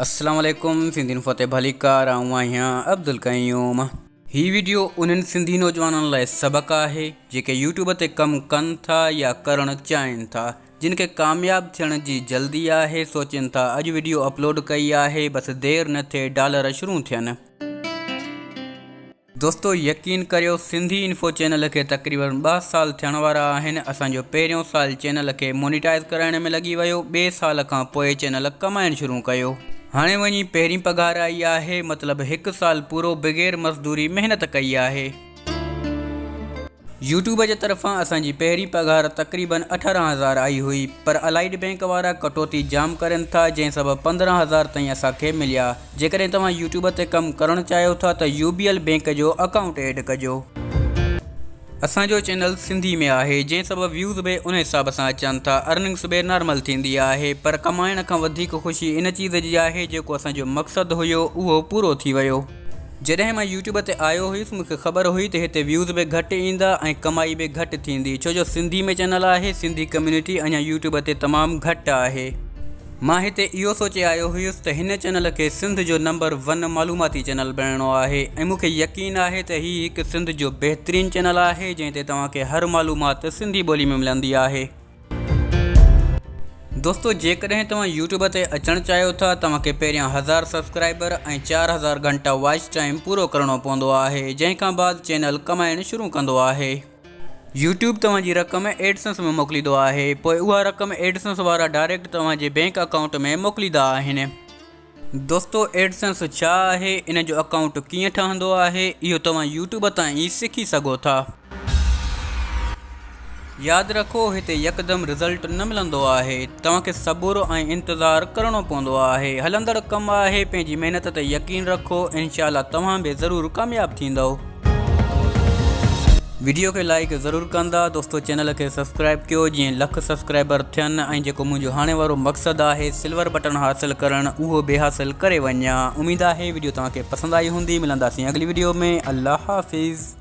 अस्सलाम वालेकुम सिंधियुनि फ़तेह भलीकार आऊं आहियां अब्दुल क़यूम। ही वीडियो उन्हनि सिंधी नौजवाननि लाइ सबक़ आहे जेके यूट्यूब ते कमु कनि था या करणु चाहिनि था, जिन खे कामयाबु थियण जी जल्दी आहे, सोचनि था अॼु वीडियो अपलोड कई आहे, बसि देरि न थिए डॉलर शुरू थियनि। दोस्तो यकीन करियो, सिंधी इन्फो चैनल के तक़रीबन 2 साल थियण वारा आहिनि। असांजो पहिरियों साल चैनल के मोनिटाइज़ कराइण में लॻी वियो, ॿिए साल खां पोइ चैनल कमाइण शुरू कयो। हाणे वञी पहिरीं पघार आई आहे, मतिलबु 1 साल पूरो बग़ैर मज़दूरी महिनत कई आहे। यूट्यूब जे तरफ़ां असांजी पहिरीं पघार तक़रीबन 18,000 आई हुई, पर अलाइड बैंक वारा कटौती जाम करनि था, जंहिं सबबु 15,000 ताईं असांखे मिलिया। जेकॾहिं तव्हां यूट्यूब ते कमु करणु चाहियो था त UBL बैंक जो अकाउंट ऐड कजो। असांजो चैनल सिंधी में आहे, जंहिं सबबु व्यूज़ बि उन हिसाब सां अचनि था, अर्निंग्स बि नॉर्मल थींदी आहे, पर कमाइण खां वधीक ख़ुशी इन चीज़ जी आहे जेको असांजो मक़सदु हुयो उहो पूरो थी वियो। जॾहिं मां यूट्यूब ते आयो हुयुसि, मूंखे ख़बर हुई त हिते व्यूज़ बि घटि ईंदा ऐं कमाई बि घटि थींदी, छो जो सिंधी में चैनल आहे, सिंधी कम्यूनिटी अञा यूट्यूब ते तमामु घटि आहे। मां हिते इहो सोचे आयो हुयुसि त हिन चैनल खे सिंध जो नंबर 1 मालूमाती चैनल बणाइणो आहे ऐं मूंखे यकीन आहे त हीउ हिकु सिंध जो बहितरीनु चैनल आहे जंहिं ते तव्हांखे हर मालूमात सिंधी ॿोली में मिलंदी आहे। दोस्तो जेकॾहिं तव्हां यूट्यूब ते अचणु चाहियो था, तव्हांखे पहिरियां 1000 सब्सक्राइबर ऐं 4000 घंटा वॉच टाइम पूरो करणो पवंदो आहे, जंहिं खां बाद चैनल कमाइणु शुरू कंदो आहे। यूट्यूब तव्हांजी रक़म एडसेंस में मोकिलींदो आहे, पोइ उहा रक़म एडसेंस वारा डायरेक्ट तव्हांजे बैंक अकाउंट में मोकिलींदा आहिनि। दोस्तो एडसेंस छा आहे, इन जो अकाउंट कीअं ठहंदो आहे, इहो तव्हां यूट्यूब तां ई सिखी सघो था। यादि रखो, हिते यकदम रिज़ल्ट न मिलंदो आहे, तव्हांखे सबुरु ऐं इंतज़ारु करिणो पवंदो आहे। हलंदड़ कमु आहे, पंहिंजी महिनत ते यकीन रखो, इंशाअल्लाह तव्हां बि ज़रूरु कामयाबु थींदव। वीडियो खे लाइक ज़रूरु कंदा। दोस्तो चैनल खे सब्सक्राइब कयो जीअं 1,00,000 सब्सक्राइबर थियनि ऐं जेको मुंहिंजो हाणे वारो मक़सदु आहे सिल्वर बटन हासिलु करणु, उहो बि हासिलु करे वञा। उमेदु आहे वीडियो तव्हांखे पसंदि आई हूंदी। मिलंदासीं अगली वीडियो में। अल्लाह हाफ़िज़।